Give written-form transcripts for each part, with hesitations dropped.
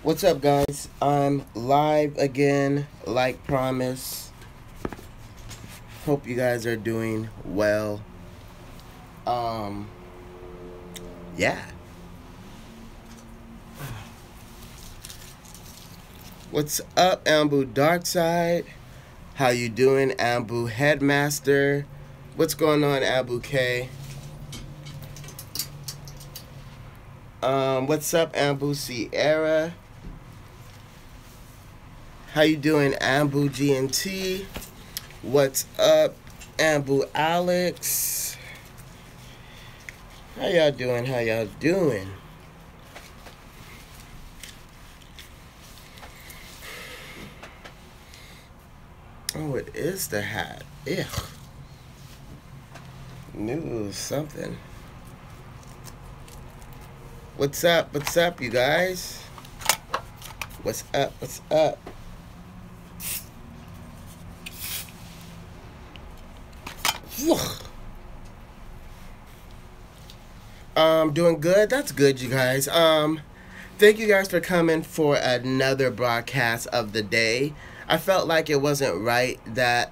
What's up, guys? I'm live again, like promised. Hope you guys are doing well. Um, yeah. What's up, Ambu Darkside? How you doing, Ambu Headmaster? What's going on, Ambu K? What's up, Ambu Sierra? How you doing, Ambu GNT? What's up, Ambu Alex? How y'all doing? How y'all doing? Oh, it is the hat. Ugh. Knew something. What's up? What's up, you guys? What's up? What's up? Doing good. That's good, you guys. Thank you guys for coming for another broadcast of the day. I felt like it wasn't right that,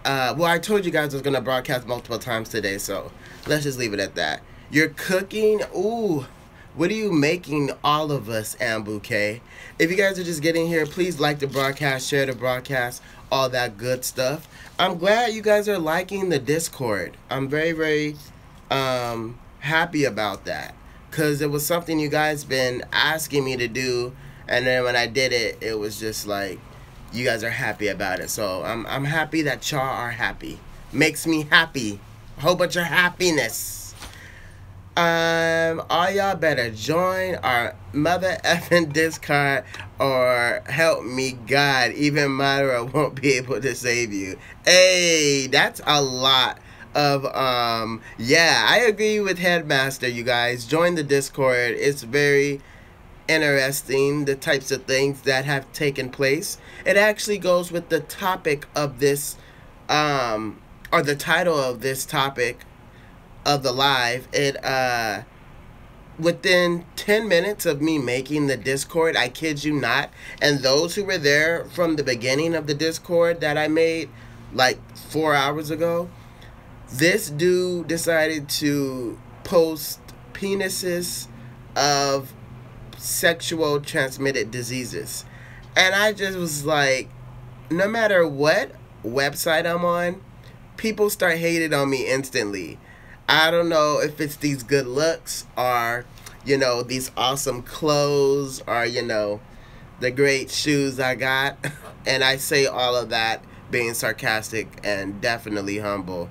well, I told you guys I was gonna broadcast multiple times today, so let's just leave it at that. You're cooking. Ooh, what are you making, all of us, Ambu K? If you guys are just getting here, please like the broadcast, share the broadcast, all that good stuff. I'm glad you guys are liking the Discord. I'm very, very happy about that, because it was something you guys been asking me to do, and then when I did it, it was just like you guys are happy about it. So I'm happy that y'all are happy. Makes me happy. A whole bunch of happiness. All y'all better join our mother effing Discord, or help me God, even Myra won't be able to save you. Hey, that's a lot of yeah, I agree with Headmaster, you guys. Join the Discord. It's very interesting, the types of things that have taken place. It actually goes with the topic of this or the title of this topic of the live. It within 10 minutes of me making the Discord, I kid you not, and those who were there from the beginning of the Discord that I made like 4 hours ago, this dude decided to post penises of sexual transmitted diseases. And I just was like, no matter what website I'm on, people start hating on me instantly. I don't know if it's these good looks, or, you know, these awesome clothes, or, you know, the great shoes I got. And I say all of that being sarcastic and definitely humble.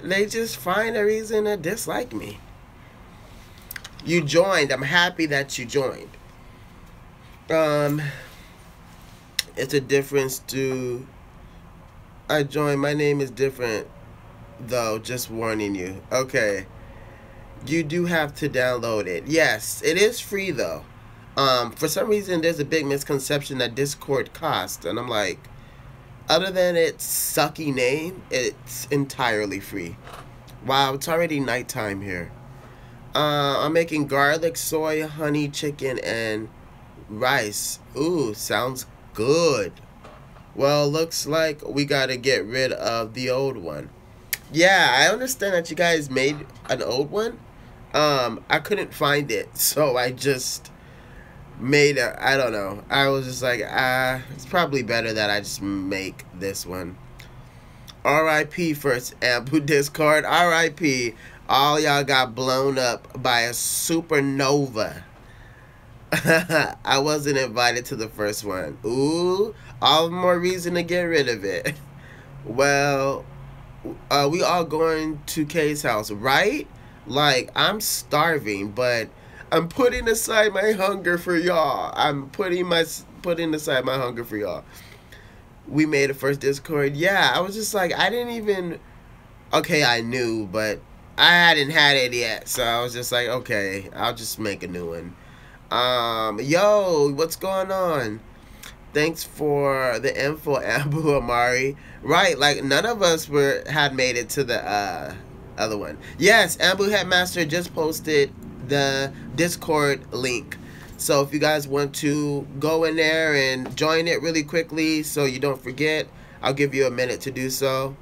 They just find a reason to dislike me. You joined. I'm happy that you joined. It's a difference to I joined. My name is different, though, just warning you. Okay. You do have to download it. Yes, it is free, though. For some reason, there's a big misconception that Discord costs, and I'm like, other than its sucky name, it's entirely free. Wow, it's already nighttime here. I'm making garlic, soy, honey, chicken, and rice. Ooh, sounds good. Well, looks like we gotta get rid of the old one. Yeah, I understand that you guys made an old one. I couldn't find it, so I just made I don't know. I was just like, it's probably better that I just make this one. R.I.P. first Ambu Discord. R.I.P. All y'all got blown up by a supernova. I wasn't invited to the first one. Ooh, all the more reason to get rid of it. Well, we all going to Kay's house, right? Like, I'm starving, but I'm putting aside my hunger for y'all. I'm putting aside my hunger for y'all. We made a first Discord. Yeah, I was just like, I didn't even. Okay, I knew, but I hadn't had it yet, so I was just like, okay, I'll just make a new one. Yo, what's going on? Thanks for the info, Ambu Amari. Right, like none of us had made it to the other one. Yes, Ambu Headmaster just posted the Discord link. So if you guys want to go in there and join it really quickly so you don't forget, I'll give you a minute to do so.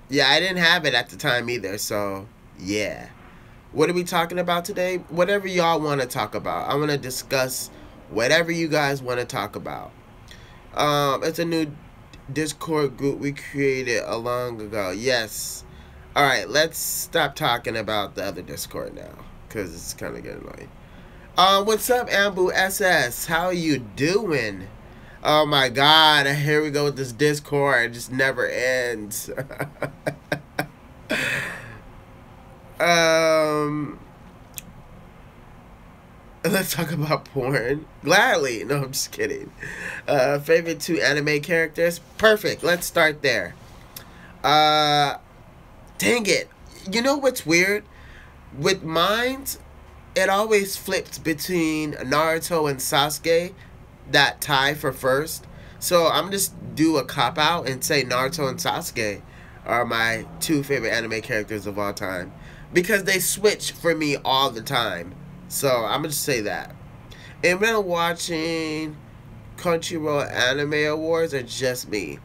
Yeah, I didn't have it at the time either, so yeah. What are we talking about today? Whatever y'all want to talk about. I want to discuss whatever you guys want to talk about. It's a new Discord group we created a long ago. Yes. Alright, let's stop talking about the other Discord now, because it's kind of getting annoying. What's up, Ambu SS? How are you doing? Oh my god, here we go with this Discord. It just never ends. Let's talk about porn. Gladly. No, I'm just kidding. Favorite 2 anime characters? Perfect. Let's start there. Dang it. You know what's weird? With mine, it always flips between Naruto and Sasuke. That tie for first. So I'm just do a cop out and say Naruto and Sasuke are my 2 favorite anime characters of all time, because they switch for me all the time. So I'm gonna just say that. And when I'm watching Crunchyroll Anime Awards, or just me?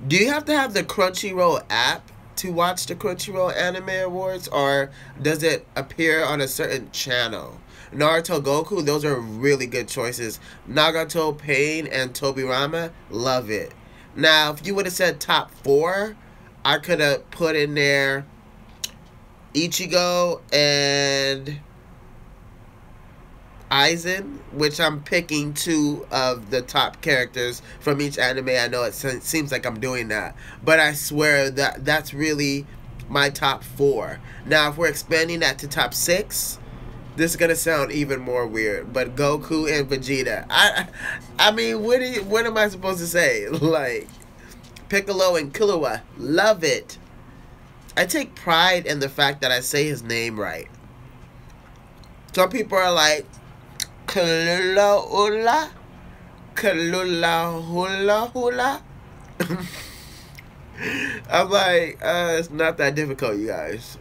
Do you have to have the Crunchyroll app to watch the Crunchyroll Anime Awards, or does it appear on a certain channel? Naruto, Goku, those are really good choices. Nagato, Pain, and Tobirama, love it. Now, if you would have said top 4, I could have put in there Ichigo and Aizen, which I'm picking 2 of the top characters from each anime. I know it seems like I'm doing that, but I swear that that's really my top 4. Now, if we're expanding that to top 6, this is gonna sound even more weird, but Goku and Vegeta. I mean, what am I supposed to say? Like, Piccolo and Killua, love it. I take pride in the fact that I say his name right. Some people are like, Kalula hula hula. I'm like, it's not that difficult, you guys.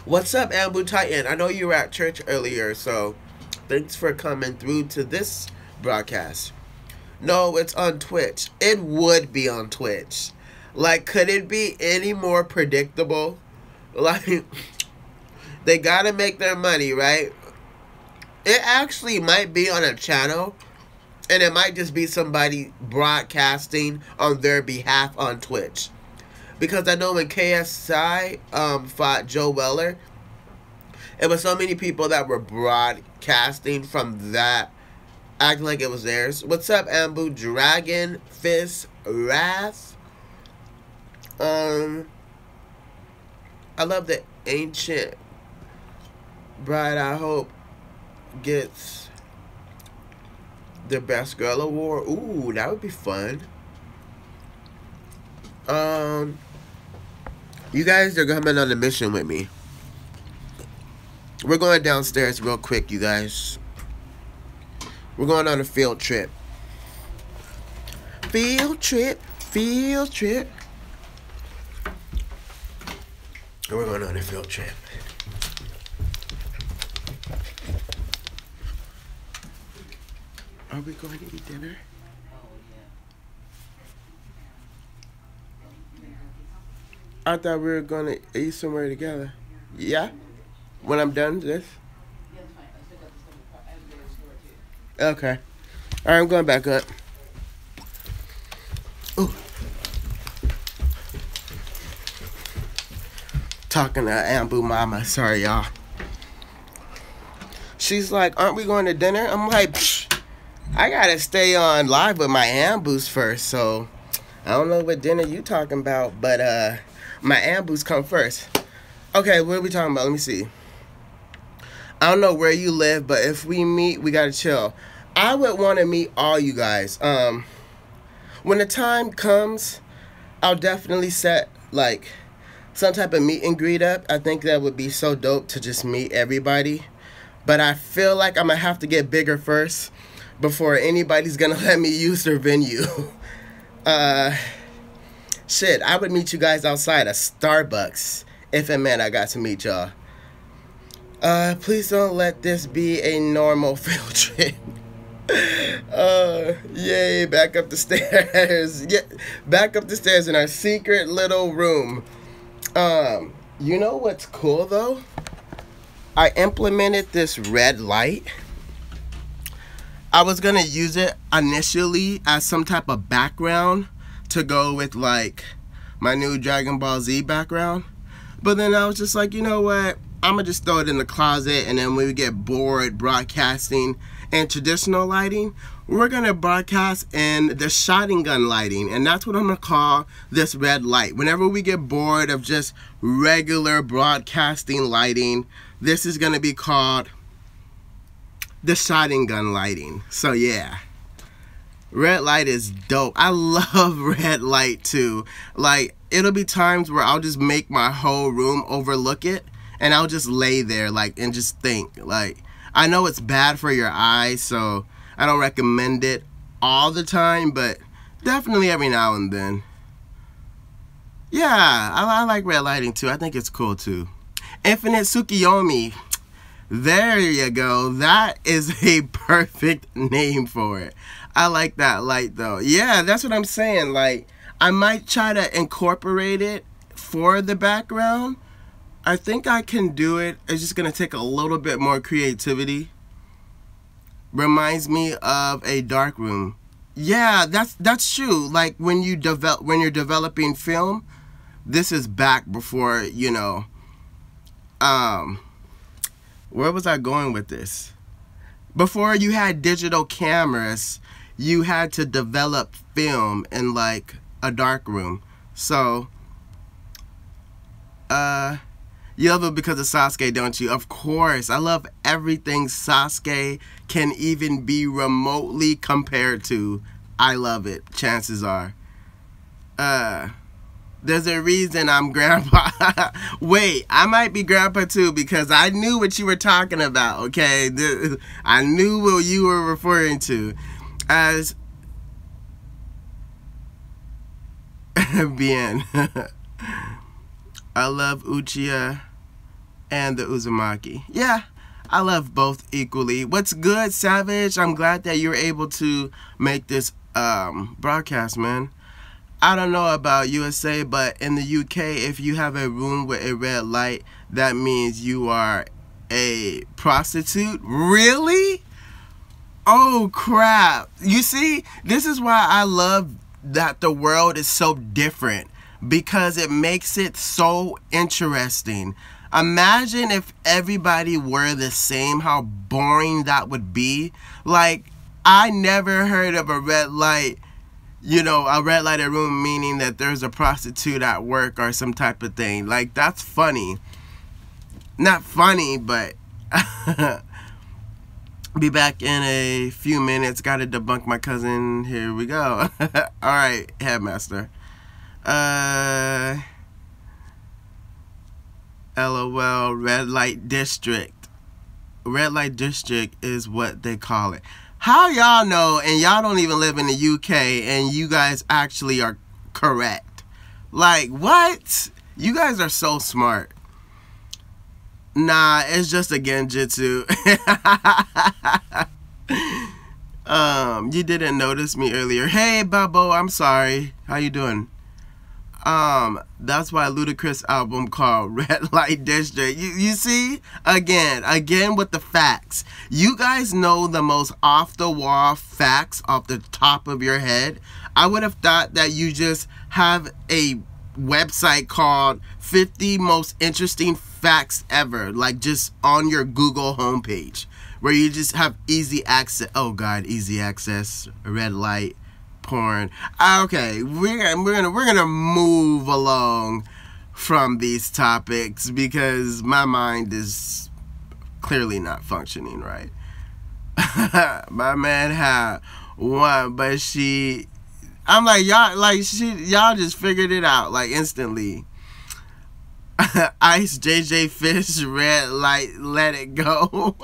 What's up, Ambu Titan? I know you were at church earlier, so thanks for coming through to this broadcast. No, it's on Twitch. It would be on Twitch. Like, could it be any more predictable? Like, they gotta make their money, right? It actually might be on a channel, and it might just be somebody broadcasting on their behalf on Twitch. Because I know when KSI fought Joe Weller, it was so many people that were broadcasting from that, acting like it was theirs. What's up, Ambu? Dragon Fist Wrath. I love the Ancient Bride. I hope gets the Best Girl Award. Ooh, that would be fun. You guys are coming on a mission with me. We're going downstairs real quick, you guys. We're going on a field trip. Field trip. Field trip. We're going on a field trip. Are we going to eat dinner? I thought we were gonna eat somewhere together. Yeah? When I'm done with this? Okay. Alright, I'm going back up. Ooh. Talking to Ambu Mama. Sorry, y'all. She's like, aren't we going to dinner? I'm like, psh, I gotta stay on live with my Ambus first, so I don't know what dinner you talking about, but my Ambus come first. Okay, what are we talking about? Let me see. I don't know where you live, but if we meet, we gotta chill. I would want to meet all you guys. When the time comes, I'll definitely set like some type of meet and greet up. I think that would be so dope to just meet everybody. But I feel like I'm gonna have to get bigger first before anybody's gonna let me use their venue. Shit, I would meet you guys outside of Starbucks if it meant I got to meet y'all. Please don't let this be a normal field trip. Yay, back up the stairs. Yeah, back up the stairs in our secret little room. You know what's cool though? I implemented this red light. I was gonna use it initially as some type of background to go with like my new Dragon Ball Z background. But then I was just like, you know what? I'm gonna just throw it in the closet, and then when we get bored broadcasting in traditional lighting, we're gonna broadcast in the shotgun lighting, and that's what I'm gonna call this red light. Whenever we get bored of just regular broadcasting lighting, this is gonna be called the shotgun lighting. So yeah, red light is dope. I love red light too. Like, it'll be times where I'll just make my whole room overlook it, and I'll just lay there like and just think. Like, I know it's bad for your eyes, so I don't recommend it all the time, but definitely every now and then. Yeah, I like red lighting too. I think it's cool too. Infinite Tsukiyomi. There you go. That is a perfect name for it. I like that light though. Yeah, that's what I'm saying. Like, I might try to incorporate it for the background. I think I can do it. It's just gonna take a little bit more creativity. Reminds me of a dark room. Yeah, that's true. Like when you're developing film, this is back before, you know, where was I going with this? Before you had digital cameras, you had to develop film in like a dark room. So, you love it because of Sasuke, don't you? Of course. I love everything Sasuke can even be remotely compared to. I love it, chances are. There's a reason I'm grandpa. Wait, I might be grandpa too because I knew what you were talking about, okay? I knew what you were referring to as bien. I love Uchiha and the Uzumaki. Yeah, I love both equally. What's good, Savage? I'm glad that you're able to make this broadcast, man. I don't know about USA, but in the UK, if you have a room with a red light, that means you are a prostitute. Really? Oh, crap. You see, this is why I love that the world is so different, because it makes it so interesting. Imagine if everybody were the same, how boring that would be. Like, I never heard of a red light. You know, a red lighted room meaning that there's a prostitute at work or some type of thing. Like, that's funny. Not funny, but be back in a few minutes. Gotta debunk my cousin. Here we go. Alright, Headmaster. LOL, red light district. Red light district is what they call it. How y'all know, and y'all don't even live in the UK, and you guys actually are correct? Like, what? You guys are so smart. Nah, it's just a genjutsu. You didn't notice me earlier. Hey, Babo, I'm sorry. How you doing? That's why Ludacris album called Red Light District. You see? Again with the facts. You guys know the most off-the-wall facts off the top of your head. I would have thought that you just have a website called 50 Most Interesting Facts Ever, like just on your Google homepage, where you just have easy access. Oh God, easy access, red light, porn. Okay, we're gonna move along from these topics because my mind is clearly not functioning right. My man had one, but I'm like, y'all just figured it out like instantly. Ice JJ Fish, red light, let it go.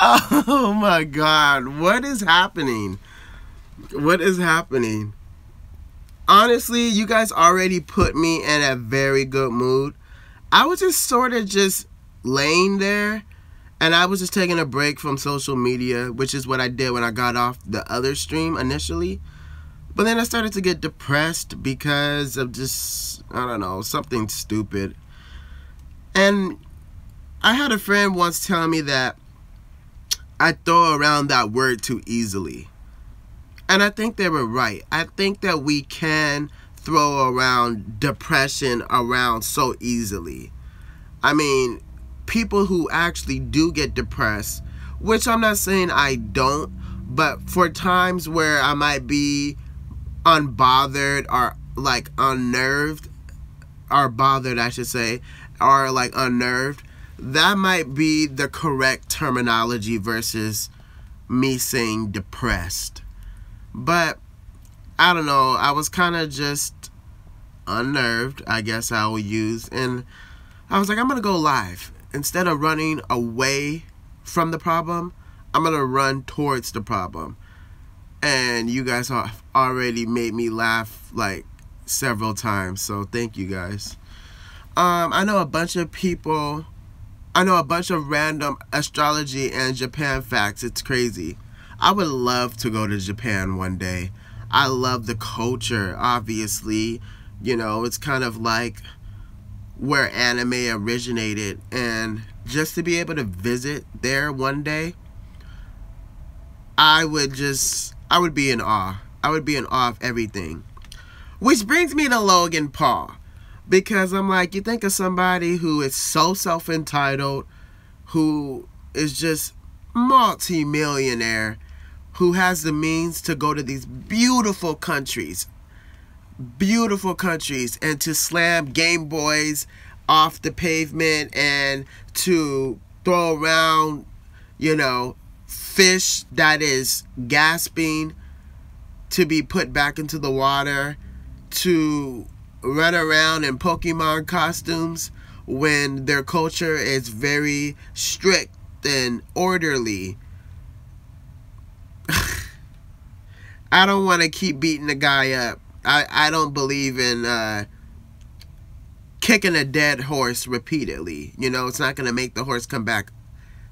Oh my God, what is happening? What is happening? Honestly, you guys already put me in a very good mood. I was just sort of just laying there, and I was just taking a break from social media, which is what I did when I got off the other stream initially. But then I started to get depressed because of just, I don't know, something stupid. And I had a friend once tell me that I throw around that word too easily. And I think they were right. I think that we can throw around depression around so easily. I mean, people who actually do get depressed, which I'm not saying I don't, but for times where I might be unbothered or like unnerved, or bothered I should say, or like unnerved, that might be the correct terminology versus me saying depressed. But I don't know, I was kind of just unnerved, I guess I will use, and I was like, I'm gonna go live. Instead of running away from the problem, I'm gonna run towards the problem. And you guys have already made me laugh like several times, so thank you guys. I know a bunch of people, I know a bunch of random astrology and Japan facts. It's crazy. I would love to go to Japan one day. I love the culture, obviously. You know, it's kind of like where anime originated, and just to be able to visit there one day, I would be in awe. I would be in awe of everything. Which brings me to Logan Paul. Because I'm like, you think of somebody who is so self-entitled, who is just multi-millionaire, who has the means to go to these beautiful countries, and to slam Game Boys off the pavement and to throw around, you know, fish that is gasping to be put back into the water, to run around in Pokemon costumes when their culture is very strict and orderly. I don't want to keep beating the guy up. I don't believe in kicking a dead horse repeatedly. You know, it's not going to make the horse come back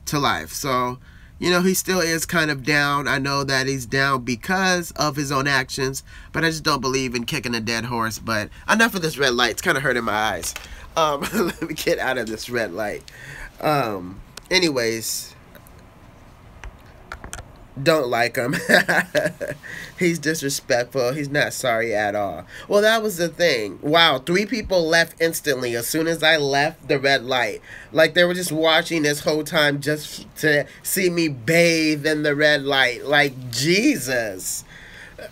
to life. So, you know, he still is kind of down. I know that he's down because of his own actions, but I just don't believe in kicking a dead horse. But enough of this red light. It's kind of hurting my eyes. Let me get out of this red light. Anyways, don't like him. He's disrespectful. He's not sorry at all. Well, that was the thing. Wow, 3 people left instantly as soon as I left the red light. Like they were just watching this whole time just to see me bathe in the red light. Like, Jesus.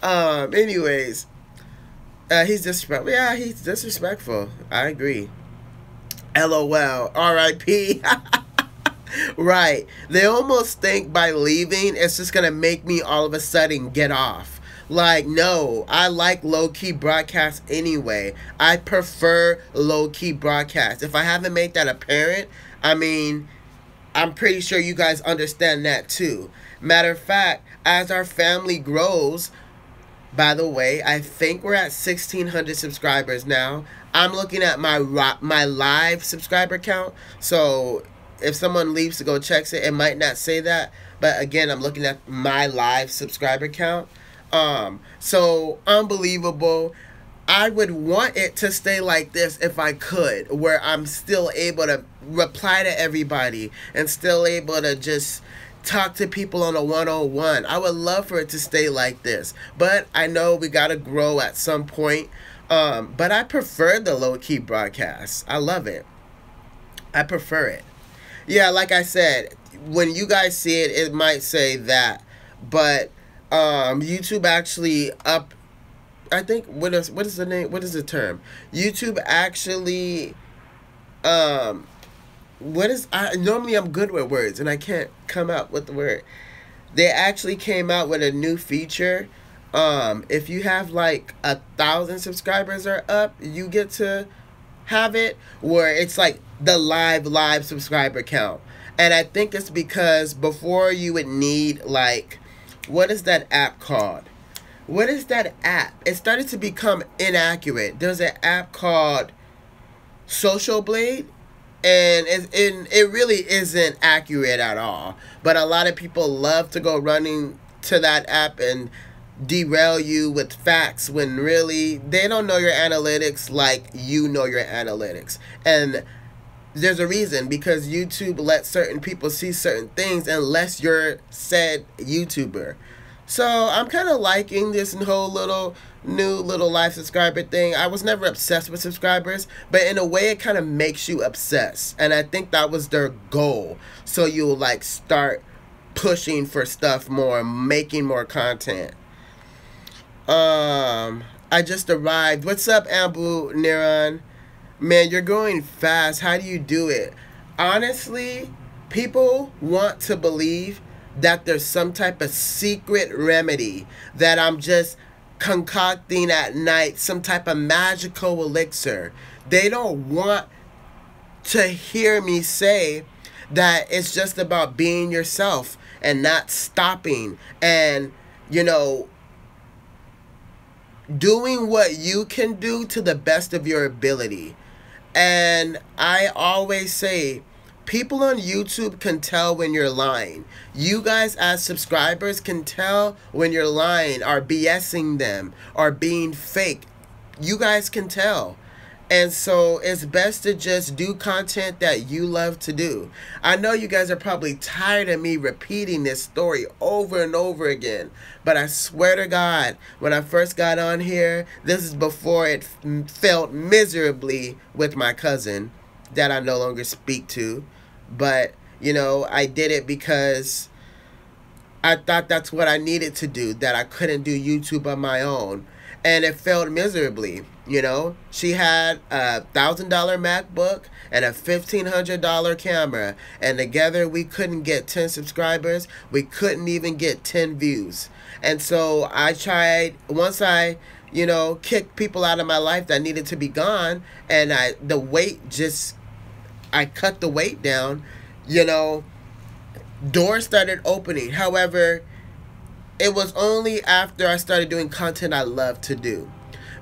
Anyways, he's disrespectful. Yeah, he's disrespectful. I agree. LOL. R.I.P. Right. They almost think by leaving, it's just going to make me all of a sudden get off. Like, no, I like low-key broadcasts anyway. I prefer low-key broadcasts. If I haven't made that apparent, I mean, I'm pretty sure you guys understand that too. Matter of fact, as our family grows, by the way, I think we're at 1,600 subscribers now. I'm looking at my live subscriber count, so if someone leaves to go check it, it might not say that. But again, I'm looking at my live subscriber count. So unbelievable. I would want it to stay like this if I could, where I'm still able to reply to everybody and still able to just talk to people on a one-on-one. I would love for it to stay like this. But I know we got to grow at some point. But I prefer the low-key broadcast. I love it. I prefer it. Yeah, like I said, when you guys see it, it might say that. But YouTube actually I think, what is the name? What is the term? YouTube actually, normally I'm good with words, and I can't come out with the word. They actually came out with a new feature. If you have like 1,000 subscribers or up, you get to have it where it's like the live subscriber count. And I think it's because before you would need, like, what is that app called? What is that app? It started to become inaccurate. There's an app called Social Blade. And it really isn't accurate at all. But a lot of people love to go running to that app and derail you with facts when really they don't know your analytics like you know your analytics. And there's a reason, because YouTube lets certain people see certain things unless you're said YouTuber. So I'm kind of liking this whole new little live subscriber thing. I was never obsessed with subscribers, but in a way it kind of makes you obsessed. And I think that was their goal. So you'll like start pushing for stuff more, making more content. I just arrived. What's up, Ambu Niran? Man, you're going fast. How do you do it? Honestly, people want to believe that there's some type of secret remedy that I'm just concocting at night, some type of magical elixir. They don't want to hear me say that it's just about being yourself and not stopping and, doing what you can do to the best of your ability. And I always say, people on YouTube can tell when you're lying. You guys as subscribers can tell when you're lying or BSing them or being fake. You guys can tell. And so it's best to just do content that you love to do. I know you guys are probably tired of me repeating this story over and over again. But I swear to God, when I first got on here, this is before it failed miserably with my cousin that I no longer speak to. But, I did it because I thought that's what I needed to do, that I couldn't do YouTube on my own. And it failed miserably, She had a $1,000 MacBook and a $1,500 camera. And together we couldn't get 10 subscribers. We couldn't even get 10 views. And so I tried, once I, kicked people out of my life that needed to be gone. And I cut the weight down, doors started opening. However, it was only after I started doing content I love to do.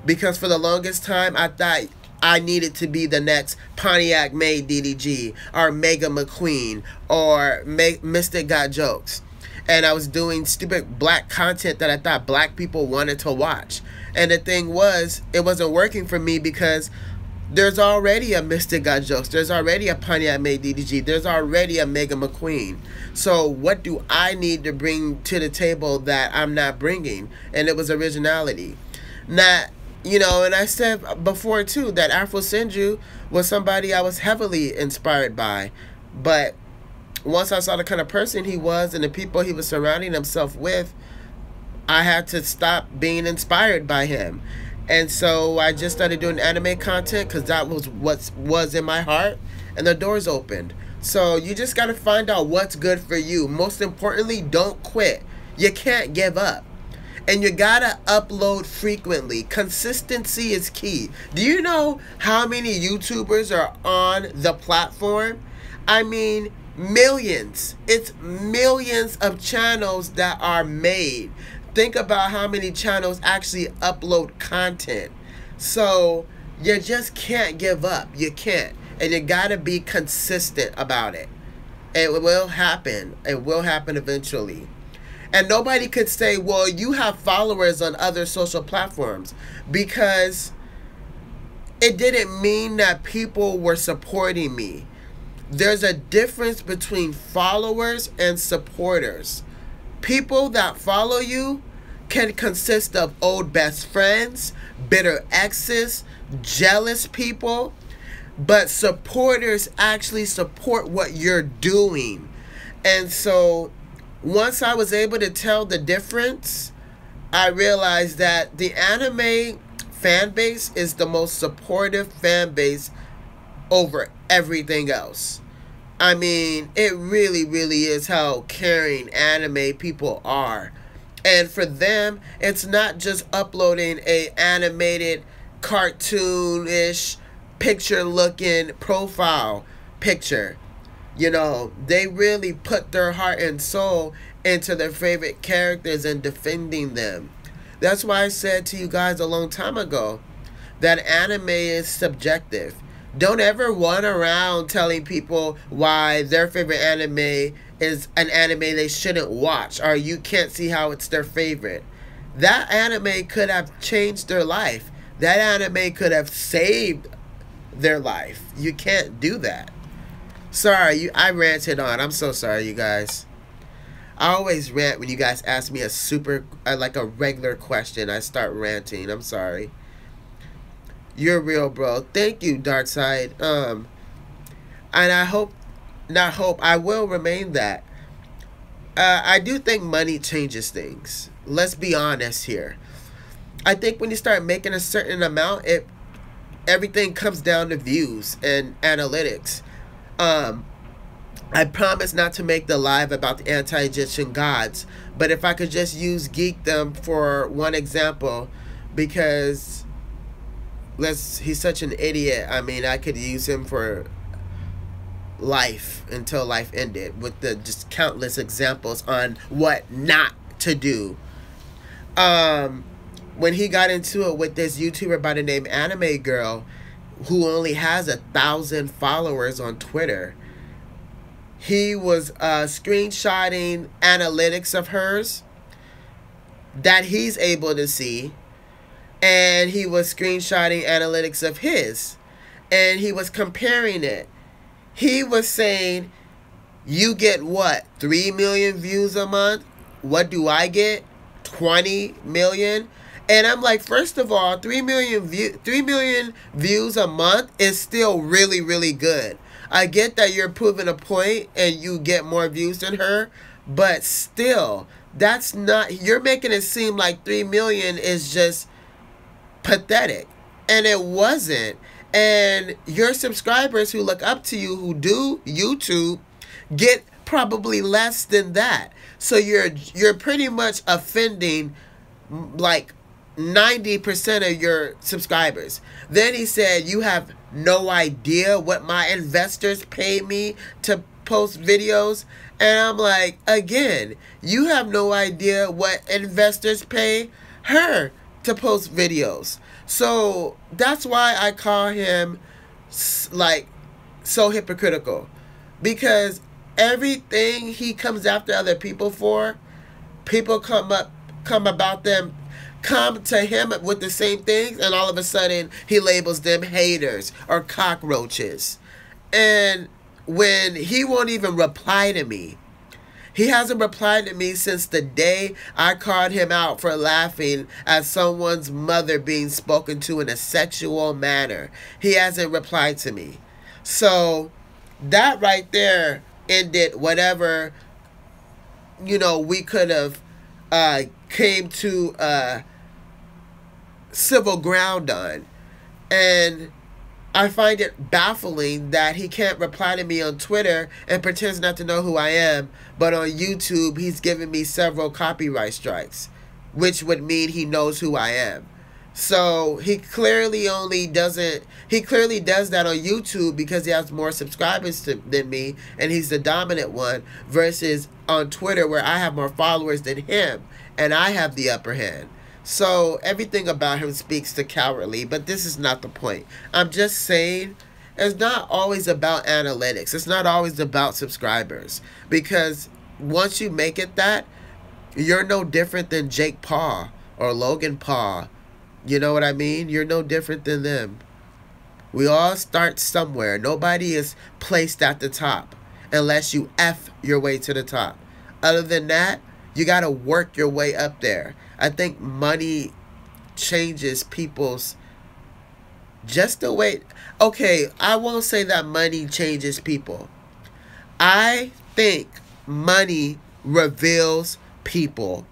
Because for the longest time, I thought I needed to be the next Pontiac Made DDG or Mega McQueen or Mystic Got Jokes. And I was doing stupid black content that I thought black people wanted to watch. And the thing was, it wasn't working for me because there's already a Mystic Got Jokes. There's already a Pontiac Made DDG. There's already a Mega McQueen. So what do I need to bring to the table that I'm not bringing? And it was originality. Not, and I said before too that Afro Senju was somebody I was heavily inspired by. But once I saw the kind of person he was and the people he was surrounding himself with, I had to stop being inspired by him. And so I just started doing anime content because that was what was in my heart, and the doors opened. So you just got to find out what's good for you. Most importantly, don't quit. You can't give up. And you got to upload frequently. Consistency is key. Do you know how many YouTubers are on the platform? I mean, millions. It's millions of channels that are made. Think about how many channels actually upload content. So you just can't give up. You can't. And you gotta be consistent about it. It will happen. It will happen eventually. And nobody could say, well, you have followers on other social platforms, because it didn't mean that people were supporting me. There's a difference between followers and supporters. People that follow you can consist of old best friends, bitter exes, jealous people, but supporters actually support what you're doing. And so once I was able to tell the difference, I realized that the anime fan base is the most supportive fan base over everything else. I mean, it really, really is how caring anime people are. And for them, it's not just uploading a animated, cartoonish, picture-looking profile picture. They really put their heart and soul into their favorite characters and defending them. That's why I said to you guys a long time ago that anime is subjective. Don't ever run around telling people why their favorite anime is an anime they shouldn't watch, or you can't see how it's their favorite. That anime could have changed their life. That anime could have saved their life. You can't do that. Sorry, I ranted on. I'm so sorry, you guys. I always rant when you guys ask me a like a regular question. I start ranting. I'm sorry. You're real, bro. Thank you, Darkside. And I will remain that. I do think money changes things. Let's be honest here. I think when you start making a certain amount, everything comes down to views and analytics. I promise not to make the live about the anti-Egyptian gods, but if I could just use Geekdom for one example, because he's such an idiot. I mean, I could use him for life until life ended with the just countless examples on what not to do. When he got into it with this YouTuber by the name Anime Girl, who only has 1,000 followers on Twitter, he was screenshotting analytics of hers that he's able to see, and he was screenshotting analytics of his, and he was comparing it. He was saying, you get what, 3 million views a month? What do I get? 20 million? And I'm like, first of all, 3 million views a month is still really, really good. I get that you're proving a point and you get more views than her, but still, that's not, you're making it seem like 3 million is just pathetic. And it wasn't. And your subscribers who look up to you, who do YouTube, get probably less than that. So you're pretty much offending like 90% of your subscribers. Then he said, you have no idea what my investors pay me to post videos. And I'm like, again, you have no idea what investors pay her to post videos. So that's why I call him like so hypocritical, because everything he comes after other people for, people come to him with the same things, and all of a sudden he labels them haters or cockroaches. And when he won't even reply to me, he hasn't replied to me since the day I called him out for laughing at someone's mother being spoken to in a sexual manner. He hasn't replied to me. So that right there ended whatever, we could have came to civil ground on. And I find it baffling that he can't reply to me on Twitter and pretends not to know who I am, but on YouTube he's given me several copyright strikes, which would mean he knows who I am. So he clearly does that on YouTube because he has more subscribers than me, and he's the dominant one, versus on Twitter where I have more followers than him and I have the upper hand. So everything about him speaks to cowardly, but this is not the point. I'm just saying it's not always about analytics. It's not always about subscribers, because once you make it that, you're no different than Jake Paul or Logan Paul. You know what I mean? You're no different than them. We all start somewhere. Nobody is placed at the top unless you F your way to the top. Other than that, you got to work your way up there. I think money changes people's just the way. Okay, I won't say that money changes people. I think money reveals people.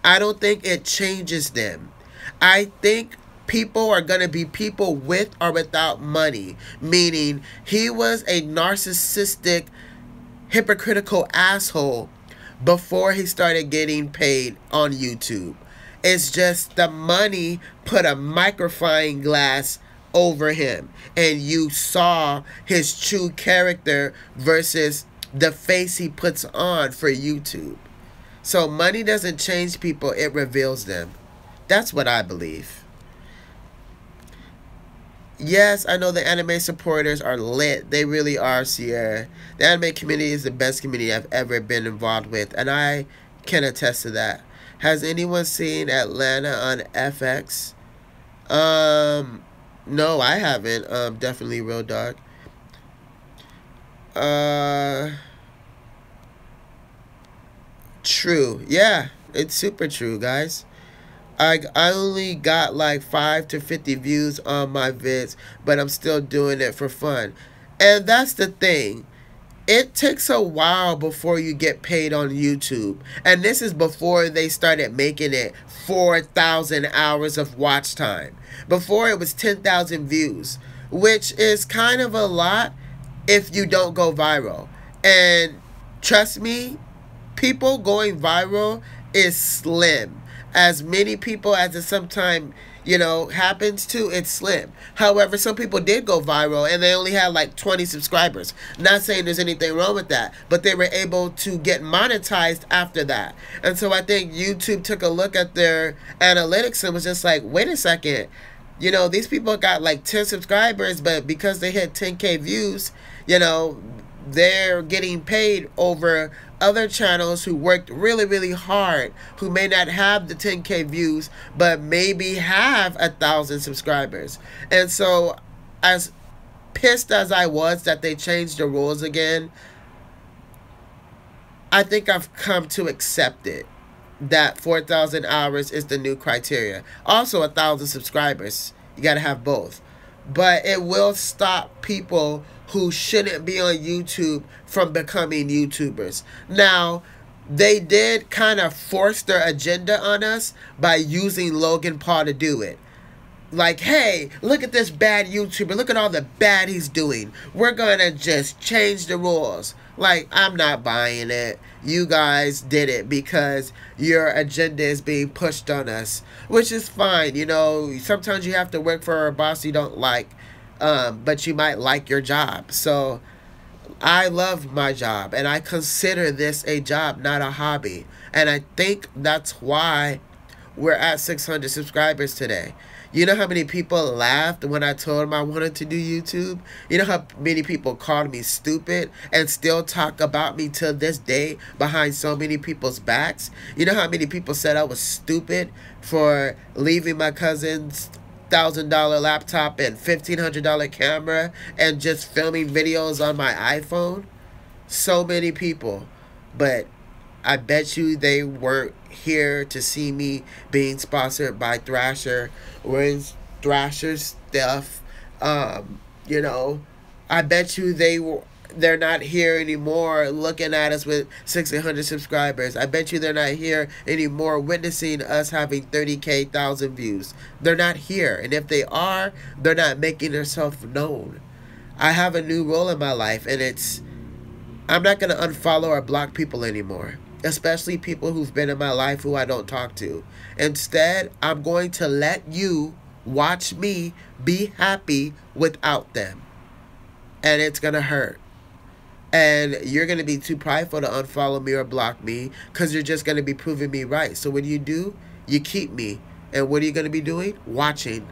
I don't think it changes them. I think people are going to be people with or without money. Meaning, he was a narcissistic, hypocritical asshole before he started getting paid on YouTube. It's just the money put a magnifying glass over him, and you saw his true character versus the face he puts on for YouTube. So money doesn't change people, it reveals them. That's what I believe. Yes, I know the anime supporters are lit. They really are, Sierra. The anime community is the best community I've ever been involved with, and I can attest to that. Has anyone seen Atlanta on FX? Um, no, I haven't. Definitely Real Dog. Uh, True. Yeah, it's super true, guys. I only got like 5 to 50 views on my vids, but I'm still doing it for fun. And that's the thing. It takes a while before you get paid on YouTube. And this is before they started making it 4,000 hours of watch time. Before it was 10,000 views, which is kind of a lot if you don't go viral. And trust me, people going viral is slim. As many people as it sometimes, happens to, it's slim. However, some people did go viral and they only had like 20 subscribers. Not saying there's anything wrong with that, but they were able to get monetized after that. And so I think YouTube took a look at their analytics and was just like, wait a second. These people got like 10 subscribers, but because they hit 10K views, they're getting paid over other channels who worked really, really hard, who may not have the 10K views, but maybe have 1,000 subscribers. And so, as pissed as I was that they changed the rules again, I think I've come to accept it. That 4,000 hours is the new criteria. Also, 1,000 subscribers. You got to have both. But it will stop people who shouldn't be on YouTube from becoming YouTubers. Now, they did kind of force their agenda on us by using Logan Paul to do it. Like, hey, look at this bad YouTuber. Look at all the bad he's doing. We're going to just change the rules. Like, I'm not buying it. You guys did it because your agenda is being pushed on us, which is fine. Sometimes you have to work for a boss you don't like, but you might like your job. So I love my job, and I consider this a job, not a hobby. And I think that's why we're at 600 subscribers today. You know how many people laughed when I told them I wanted to do YouTube? You know how many people called me stupid and still talk about me to this day behind so many people's backs? You know how many people said I was stupid for leaving my cousin's $1,000 laptop and $1,500 camera and just filming videos on my iPhone? So many people. But I bet you they weren't here to see me being sponsored by Thrasher, wearing Thrasher stuff. I bet you they're not here anymore looking at us with 600 subscribers. I bet you they're not here anymore witnessing us having 30K thousand views. They're not here. And if they are, they're not making themselves known. I have a new role in my life, and I'm not going to unfollow or block people anymore, especially people who've been in my life who I don't talk to. Instead, I'm going to let you watch me be happy without them. And it's going to hurt. And you're going to be too prideful to unfollow me or block me because you're just going to be proving me right. So what do? You keep me. And what are you going to be doing? Watching.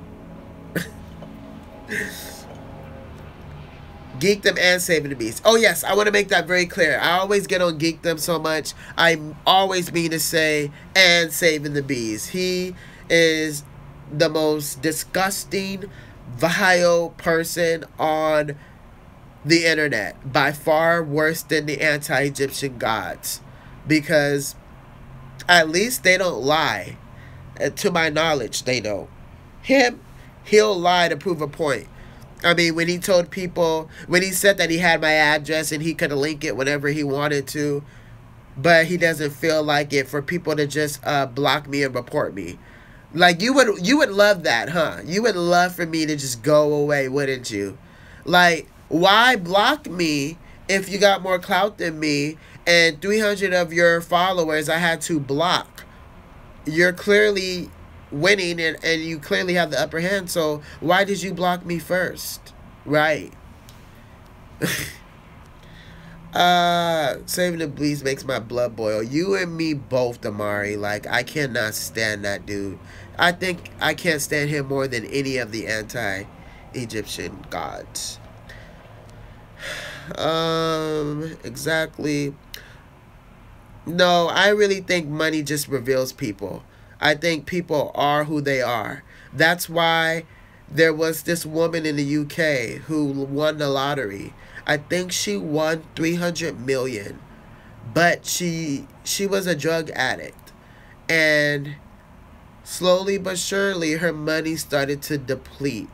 Geekdom and Saving the Beast. Oh yes, I want to make that very clear. I always get on Geekdom so much. I always mean to say and Saving the Beast. He is the most disgusting, vile person on the internet. By far worse than the anti-Egyptian gods. Because at least they don't lie. To my knowledge, they don't. He'll lie to prove a point. I mean, when he told people, when he said that he had my address and he could link it whenever he wanted to, but he doesn't feel like it for people to just block me and report me. Like, you would love that, huh? You would love for me to just go away, wouldn't you? Like, why block me if you got more clout than me and 300 of your followers I had to block? You're clearly winning and you clearly have the upper hand, so why did you block me first? Right. Saving the Beast makes my blood boil. You and me both, Damari. Like, I cannot stand that dude. I think I can't stand him more than any of the Egyptian gods. Exactly. No, I really think money just reveals people. I think people are who they are. That's why there was this woman in the UK who won the lottery. I think she won 300 million, but she was a drug addict, and slowly but surely her money started to deplete,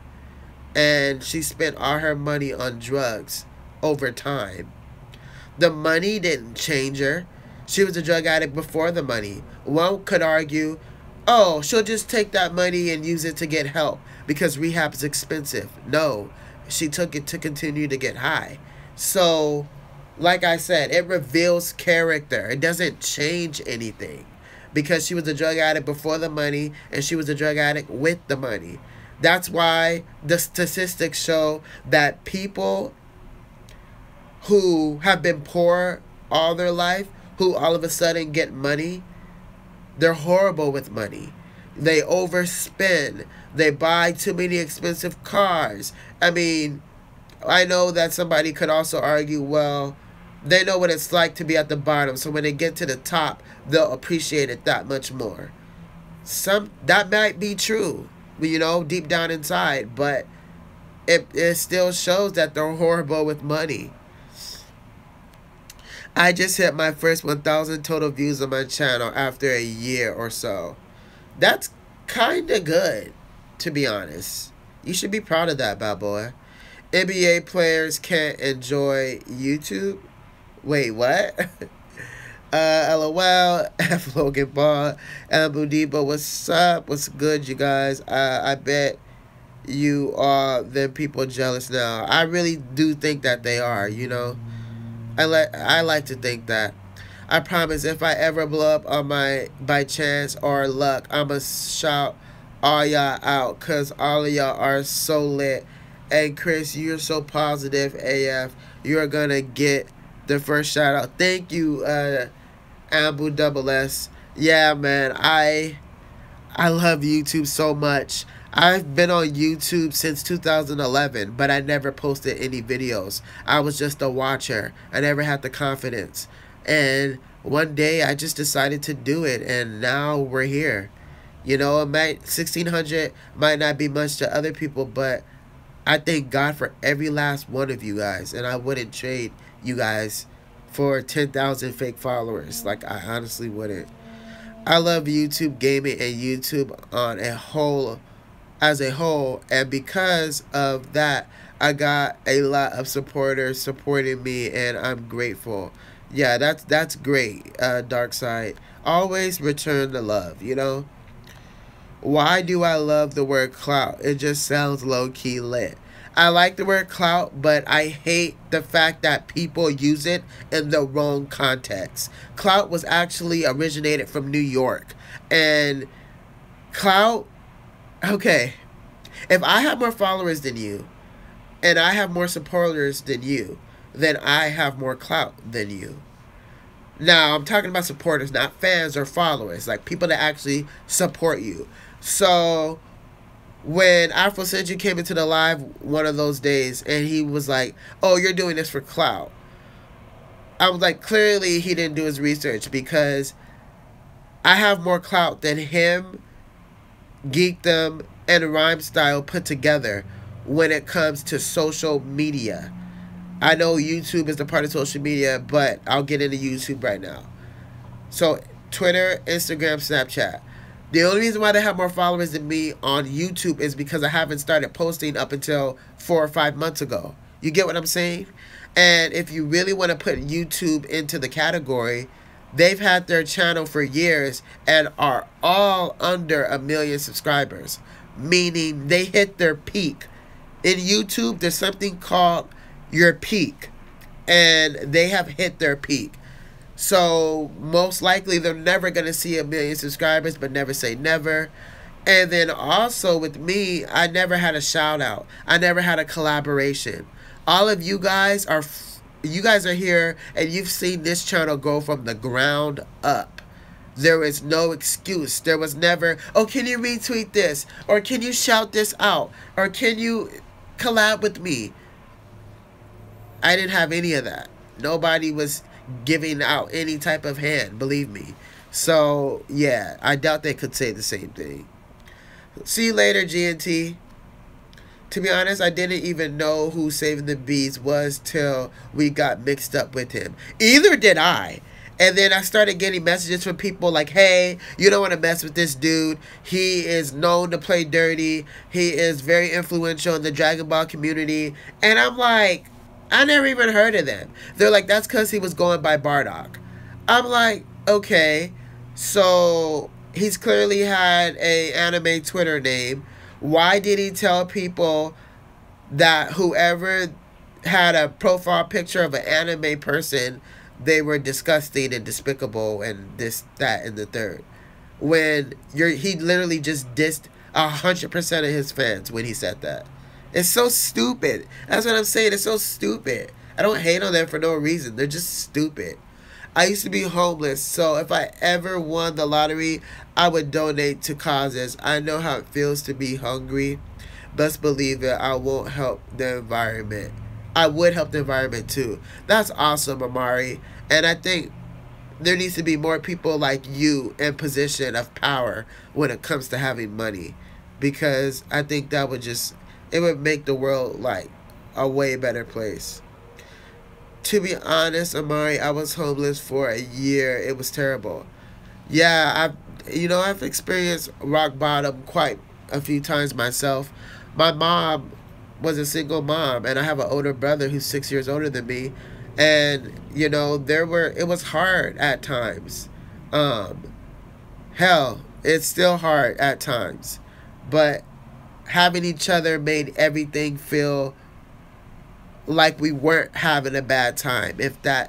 and she spent all her money on drugs over time. The money didn't change her. She was a drug addict before the money. One could argue, oh, she'll just take that money and use it to get help because rehab is expensive. No, she took it to continue to get high. So, like I said, it reveals character. It doesn't change anything because she was a drug addict before the money and she was a drug addict with the money. That's why the statistics show that people who have been poor all their life, who all of a sudden get money, they're horrible with money. They overspend. They buy too many expensive cars. I mean, I know that somebody could also argue, well, they know what it's like to be at the bottom, so when they get to the top, they'll appreciate it that much more. That might be true, deep down inside, but it still shows that they're horrible with money. I just hit my first 1,000 total views on my channel after a year or so. That's kind of good, to be honest. You should be proud of that, bad boy. NBA players can't enjoy YouTube? Wait, what? LOL, F. Logan Ball, Ambu Debo, what's up? What's good, you guys? I bet you are them people jealous now. I really do think that they are, I like to think that. I promise if I ever blow up on my by chance or luck, I'ma shout all y'all out because all of y'all are so lit. And Chris, you're so positive AF. You're gonna get the first shout out. Thank you, Ambu Double S. Yeah, man, I love YouTube so much. I've been on YouTube since 2011, but I never posted any videos. I was just a watcher. I never had the confidence. And one day I just decided to do it, and now we're here. 1,600 might not be much to other people, but I thank God for every last one of you guys, and I wouldn't trade you guys for 10,000 fake followers. Like, I honestly wouldn't. I love YouTube gaming and YouTube as a whole, and because of that, I got a lot of supporters supporting me, and I'm grateful. Yeah, that's great, Dark Side. Always return the love, Why do I love the word clout? It just sounds low-key lit. I like the word clout, but I hate the fact that people use it in the wrong context. Clout was actually originated from New York. And clout, okay, if I have more followers than you, and I have more supporters than you, then I have more clout than you. Now, I'm talking about supporters, not fans or followers, like people that actually support you. So, when Afrocentric came into the live one of those days, and he was like, oh, you're doing this for clout. I was like, clearly he didn't do his research, because I have more clout than him, Geekdom, and Rhyme Style put together when it comes to social media. I know YouTube is the part of social media, but I'll get into YouTube right now. So, Twitter, Instagram, Snapchat. The only reason why they have more followers than me on YouTube is because I haven't started posting up until 4 or 5 months ago. You get what I'm saying? And if you really want to put YouTube into the category, they've had their channel for years and are all under 1 million subscribers. Meaning they hit their peak. In YouTube, there's something called your peak. And they have hit their peak. So, most likely, they're never going to see 1 million subscribers, but never say never. And then also with me, I never had a shout out. I never had a collaboration. All of you guys are here, and you've seen this channel go from the ground up. There is no excuse. There was never, oh, can you retweet this? Or can you shout this out? Or can you... collab with me. I didn't have any of that. Nobody was giving out any type of hand, believe me. So, yeah, I doubt they could say the same thing. See you later, GNT. To be honest, I didn't even know who Saving the Bees was till we got mixed up with him. Either did I. And then I started getting messages from people like, hey, you don't want to mess with this dude. He is known to play dirty. He is very influential in the Dragon Ball community. And I'm like, I never even heard of them. They're like, that's because he was going by Bardock. I'm like, okay. So he's clearly had a anime Twitter name. Why did he tell people that whoever had a profile picture of an anime person, they were disgusting and despicable and this, that, and the third? When he literally just dissed 100% of his fans when he said that. It's so stupid. That's what I'm saying. It's so stupid. I don't hate on them for no reason. They're just stupid. I used to be homeless, so if I ever won the lottery, I would donate to causes. I know how it feels to be hungry. Best believe it, I won't help the environment. I would help the environment too. That's awesome, Amari. And I think there needs to be more people like you in position of power when it comes to having money. Because I think that would just, it would make the world like a way better place. To be honest, Amari, I was homeless for a year. It was terrible. Yeah, I've experienced rock bottom quite a few times myself. My mom was a single mom, and I have an older brother who's 6 years older than me. And it was hard at times. Hell, it's still hard at times, but having each other made everything feel like we weren't having a bad time, if that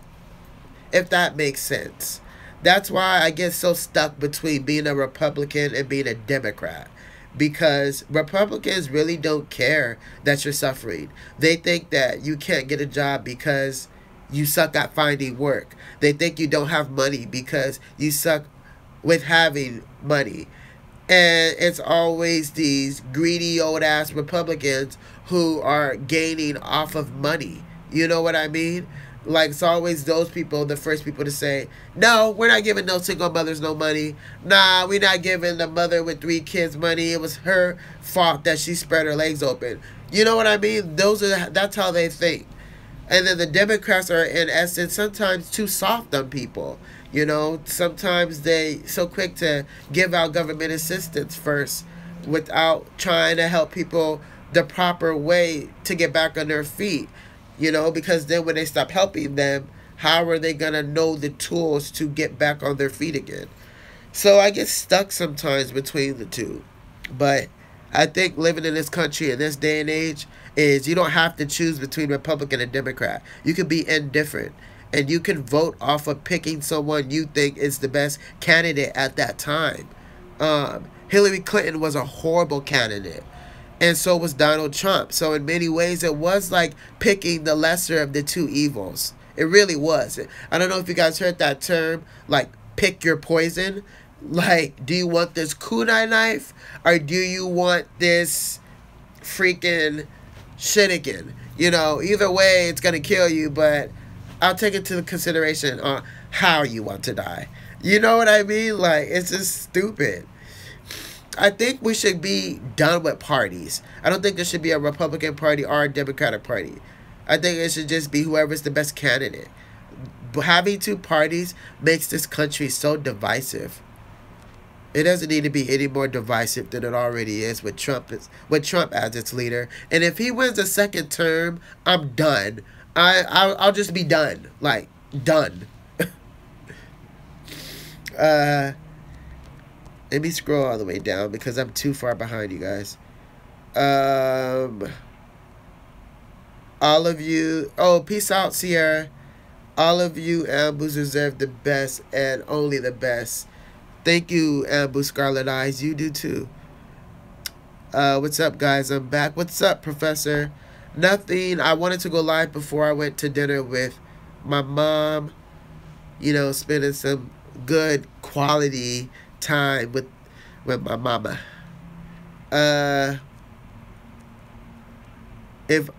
makes sense. That's why I get so stuck between being a Republican and being a Democrat. Because Republicans really don't care that you're suffering. They think that you can't get a job because you suck at finding work. They think you don't have money because you suck with having money. And it's always these greedy old ass Republicans who are gaining off of money. You know what I mean? Like, it's always those people, the first people to say, no, we're not giving no single mothers no money. Nah, we're not giving the mother with 3 kids money. It was her fault that she spread her legs open. You know what I mean? That's how they think. And then the Democrats are, in essence, sometimes too soft on people. Sometimes they so quick to give out government assistance first without trying to help people the proper way to get back on their feet. Because then when they stop helping them, how are they going to know the tools to get back on their feet again? So I get stuck sometimes between the two. But I think living in this country in this day and age is you don't have to choose between Republican and Democrat. You can be indifferent. And you can vote off of picking someone you think is the best candidate at that time. Hillary Clinton was a horrible candidate. And so was Donald Trump. So in many ways, it was like picking the lesser of the two evils. It really was. I don't know if you guys heard that term, like, pick your poison. Like, do you want this kunai knife? Or do you want this freaking shinigan? Either way, it's going to kill you, but I'll take into consideration on how you want to die. You know what I mean? Like, it's just stupid. I think we should be done with parties. I don't think there should be a Republican Party or a Democratic Party. I think it should just be whoever's the best candidate. But having two parties makes this country so divisive. It doesn't need to be any more divisive than it already is with Trump as its leader. And if he wins a second term, I'm done. I'll just be done. Like, done. Let me scroll all the way down because I'm too far behind you guys. All of you... Oh, peace out, Sierra. All of you Ambu deserve the best and only the best. Thank you, Ambu Scarlet Eyes. You do too. What's up, guys? I'm back. What's up, Professor? Nothing. I wanted to go live before I went to dinner with my mom. Spending some good quality time with my mama. If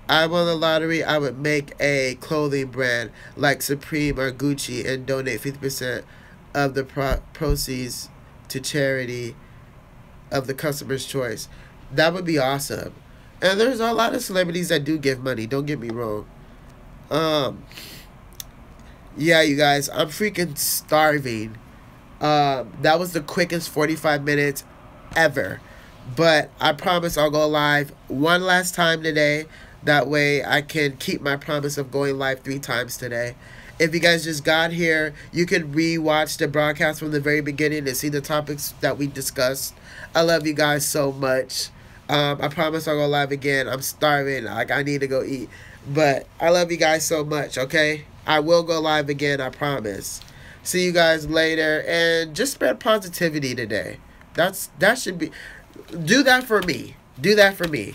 I won the lottery, I would make a clothing brand like Supreme or Gucci and donate 50% of the proceeds to charity of the customer's choice. That would be awesome. And there's a lot of celebrities that do give money. Don't get me wrong. Um, yeah, you guys, I'm freaking starving. That was the quickest 45 minutes ever. But I promise I'll go live one last time today. That way I can keep my promise of going live 3 times today. If you guys just got here, you can re-watch the broadcast from the very beginning and see the topics that we discussed. I love you guys so much. I promise I'll go live again. I'm starving. Like, I need to go eat. But I love you guys so much, okay? I will go live again, I promise. See you guys later. And just spread positivity today. That should be... Do that for me. Do that for me.